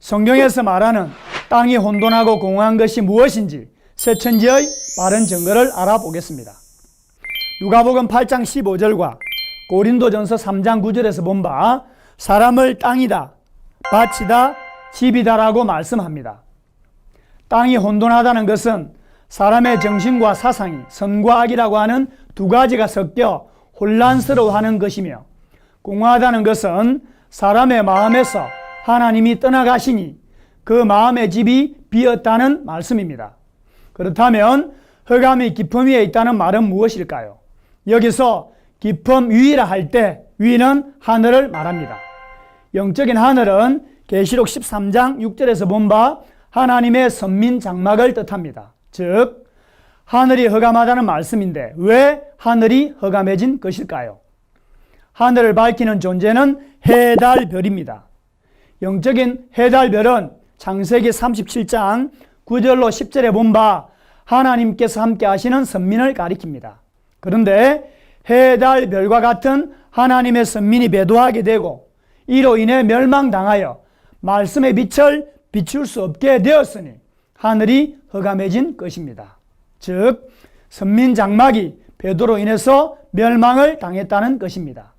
성경에서 말하는 땅이 혼돈하고 공허한 것이 무엇인지 세천지의 바른 증거를 알아보겠습니다. 누가복음 8장 15절과 고린도전서 3장 9절에서 본 바 사람을 땅이다, 밭이다, 집이다라고 말씀합니다. 땅이 혼돈하다는 것은 사람의 정신과 사상이 선과 악이라고 하는 두 가지가 섞여 혼란스러워하는 것이며, 공허하다는 것은 사람의 마음에서 하나님이 떠나가시니 그 마음의 집이 비었다는 말씀입니다. 그렇다면 흑암이 깊음 위에 있다는 말은 무엇일까요? 여기서 깊음 위라 할 때 위는 하늘을 말합니다. 영적인 하늘은 계시록 13장 6절에서 본 바 하나님의 선민 장막을 뜻합니다. 즉 하늘이 흑암하다는 말씀인데 왜 하늘이 흑암해진 것일까요? 하늘을 밝히는 존재는 해, 달, 별입니다. 영적인 해, 달, 별은 창세기 37장 9절로 10절에 본 바 하나님께서 함께 하시는 선민을 가리킵니다. 그런데 해, 달, 별과 같은 하나님의 선민이 배도하게 되고 이로 인해 멸망당하여 말씀의 빛을 비출 수 없게 되었으니 하늘이 흑암해진 것입니다. 즉 선민 장막이 배도로 인해서 멸망을 당했다는 것입니다.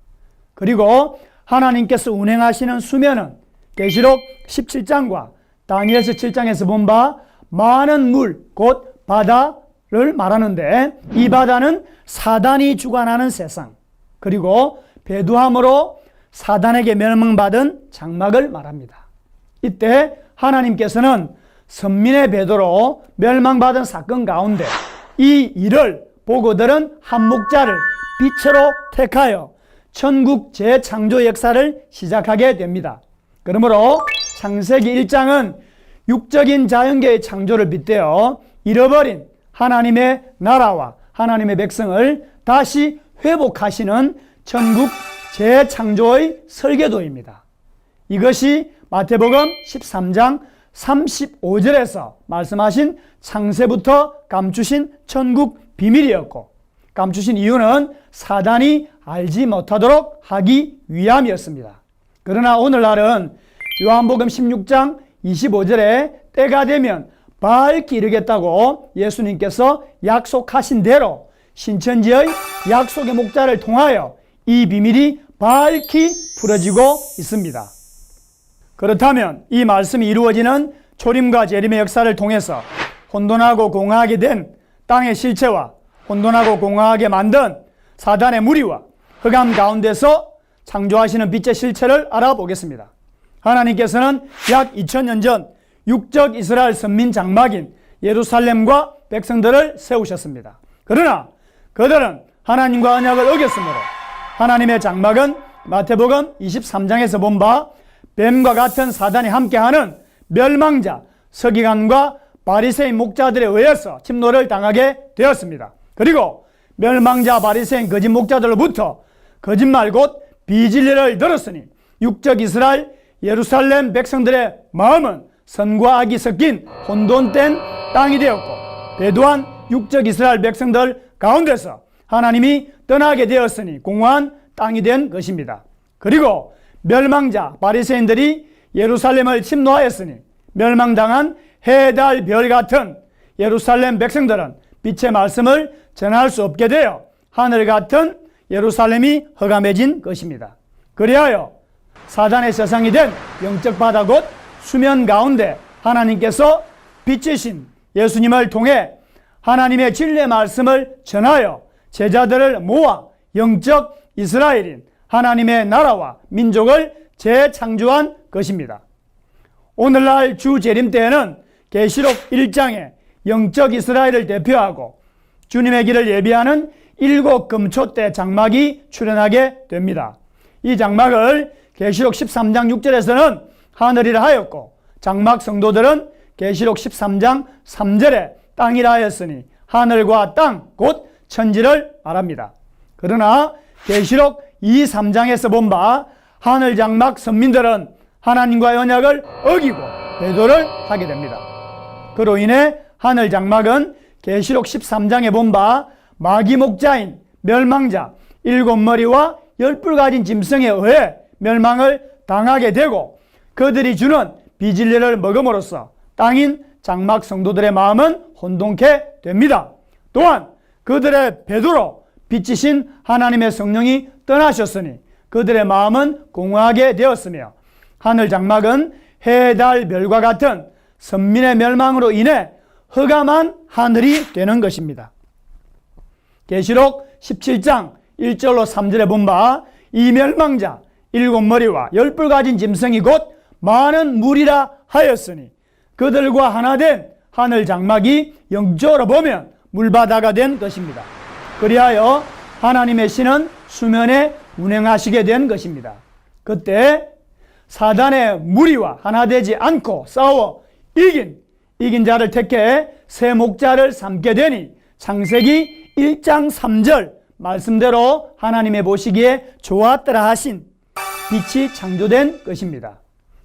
그리고 하나님께서 운행하시는 수면은 계시록 17장과 다니엘서 7장에서 본 바 많은 물, 곧 바다를 말하는데 이 바다는 사단이 주관하는 세상, 그리고 배도함으로 사단에게 멸망받은 장막을 말합니다. 이때 하나님께서는 선민의 배도로 멸망받은 사건 가운데 이 일을 보고들은 한 목자를 빛으로 택하여 천국 재창조 역사를 시작하게 됩니다. 그러므로 창세기 1장은 육적인 자연계의 창조를 빗대어 잃어버린 하나님의 나라와 하나님의 백성을 다시 회복하시는 천국 재창조의 설계도입니다. 이것이 마태복음 13장 35절에서 말씀하신 창세부터 감추신 천국 비밀이었고, 감추신 이유는 사단이 알지 못하도록 하기 위함이었습니다. 그러나 오늘날은 요한복음 16장 25절에 때가 되면 밝히 이르겠다고 예수님께서 약속하신 대로 신천지의 약속의 목자를 통하여 이 비밀이 밝히 풀어지고 있습니다. 그렇다면 이 말씀이 이루어지는 초림과 재림의 역사를 통해서 혼돈하고 공허하게 된 땅의 실체와 혼돈하고 공허하게 만든 사단의 무리와 흑암 가운데서 창조하시는 빛의 실체를 알아보겠습니다. 하나님께서는 약 2000년 전 육적 이스라엘 선민 장막인 예루살렘과 백성들을 세우셨습니다. 그러나 그들은 하나님과 언약을 어겼으므로 하나님의 장막은 마태복음 23장에서 본 바 뱀과 같은 사단이 함께하는 멸망자 서기관과 바리새인 목자들에 의해서 침노를 당하게 되었습니다. 그리고 멸망자 바리새인 거짓 목자들로부터 거짓말 곧 비진리를 들었으니 육적 이스라엘 예루살렘 백성들의 마음은 선과 악이 섞인 혼돈된 땅이 되었고, 배도한 육적 이스라엘 백성들 가운데서 하나님이 떠나게 되었으니 공허한 땅이 된 것입니다. 그리고 멸망자 바리새인들이 예루살렘을 침노하였으니 멸망당한 해, 달, 별 같은 예루살렘 백성들은 빛의 말씀을 전할 수 없게 되어 하늘 같은 예루살렘이 흑암해진 것입니다. 그리하여 사단의 세상이 된 영적 바다 곧 수면 가운데 하나님께서 빛이신 예수님을 통해 하나님의 진리의 말씀을 전하여 제자들을 모아 영적 이스라엘인 하나님의 나라와 민족을 재창조한 것입니다. 오늘날 주 재림 때에는 계시록 1장에 영적 이스라엘을 대표하고 주님의 길을 예비하는 7금초대 장막이 출현하게 됩니다. 이 장막을 계시록 13장 6절에서는 하늘이라 하였고, 장막 성도들은 계시록 13장 3절에 땅이라 하였으니 하늘과 땅 곧 천지를 말합니다. 그러나 계시록 2, 3장에서 본 바 하늘 장막 선민들은 하나님과의 언약을 어기고 배도를 하게 됩니다. 그로 인해 하늘 장막은 계시록 13장에 본 바 마귀 목자인 멸망자 7머리와 10뿔 가진 짐승에 의해 멸망을 당하게 되고 그들이 주는 비진리를 먹음으로써 땅인 장막 성도들의 마음은 혼돈케 됩니다. 또한 그들의 배도로 빚지신 하나님의 성령이 떠나셨으니 그들의 마음은 공허하게 되었으며 하늘 장막은 해, 달, 별과 같은 선민의 멸망으로 인해 흑암한 하늘이 되는 것입니다. 계시록 17장 1절로 3절에 본 바 이 멸망자 7머리와 10뿔 가진 짐승이 곧 많은 물이라 하였으니 그들과 하나 된 하늘 장막이 영적으로 보면 물바다가 된 것입니다. 그리하여 하나님의 신은 수면에 운행하시게 된 것입니다. 그때 사단의 무리와 하나 되지 않고 싸워 이긴 자를 택해 새 목자를 삼게 되니 창세기 1장 3절 말씀대로 하나님의 보시기에 좋았더라 하신 빛이 창조된 것입니다.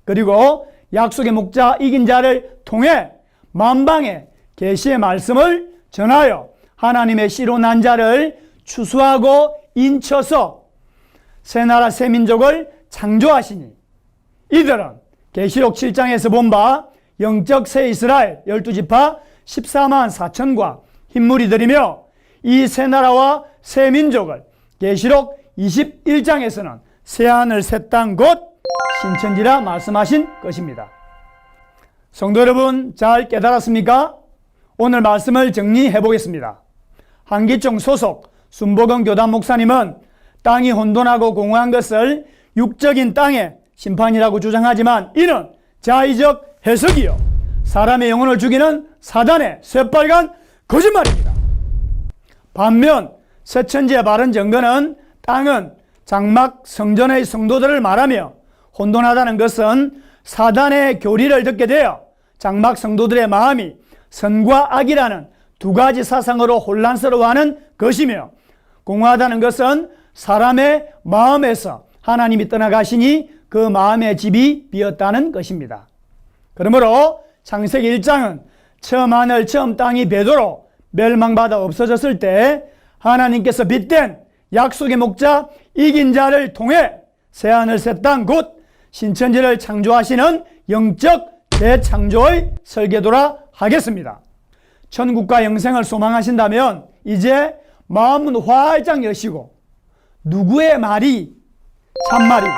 그리고 약속의 목자 이긴 자를 통해 만방에 계시의 말씀을 전하여 하나님의 씨로 난 자를 추수하고 인쳐서 새 나라 새 민족을 창조하시니 이들은 계시록 7장에서 본 바 영적 새 이스라엘 12지파 14만 4천과 흰무리들이며 이 새 나라와 새 민족을 계시록 21장에서는 새하늘 새 땅 곧 신천지라 말씀하신 것입니다. 성도 여러분, 잘 깨달았습니까? 오늘 말씀을 정리해 보겠습니다. 한기총 소속 순복음 교단 목사님은 땅이 혼돈하고 공허한 것을 육적인 땅의 심판이라고 주장하지만 이는 자의적 해석이요 사람의 영혼을 죽이는 사단의 새빨간 거짓말입니다. 반면 새천지의 바른 증거는 땅은 장막 성전의 성도들을 말하며 혼돈하다는 것은 사단의 교리를 듣게 되어 장막 성도들의 마음이 선과 악이라는 두 가지 사상으로 혼란스러워하는 것이며 공허하다는 것은 사람의 마음에서 하나님이 떠나가시니 그 마음의 집이 비었다는 것입니다. 그러므로 창세기 1장은 처음 하늘 처음 땅이 배도로 멸망받아 없어졌을 때 하나님께서 빚된 약속의 목자 이긴 자를 통해 새하늘 새 땅 곧 신천지를 창조하시는 영적 대창조의 설계도라 하겠습니다. 천국과 영생을 소망하신다면 이제 마음은 활짝 여시고 누구의 말이 참말이고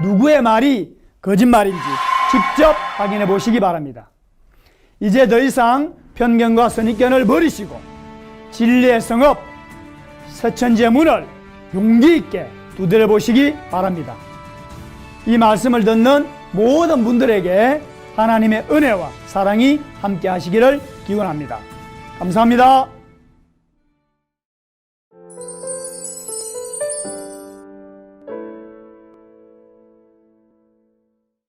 누구의 말이 거짓말인지 직접 확인해 보시기 바랍니다. 이제 더 이상 편견과 선입견을 버리시고 진리의 성읍 새천지의 문을 용기 있게 두드려 보시기 바랍니다. 이 말씀을 듣는 모든 분들에게 하나님의 은혜와 사랑이 함께 하시기를 기원합니다. 감사합니다.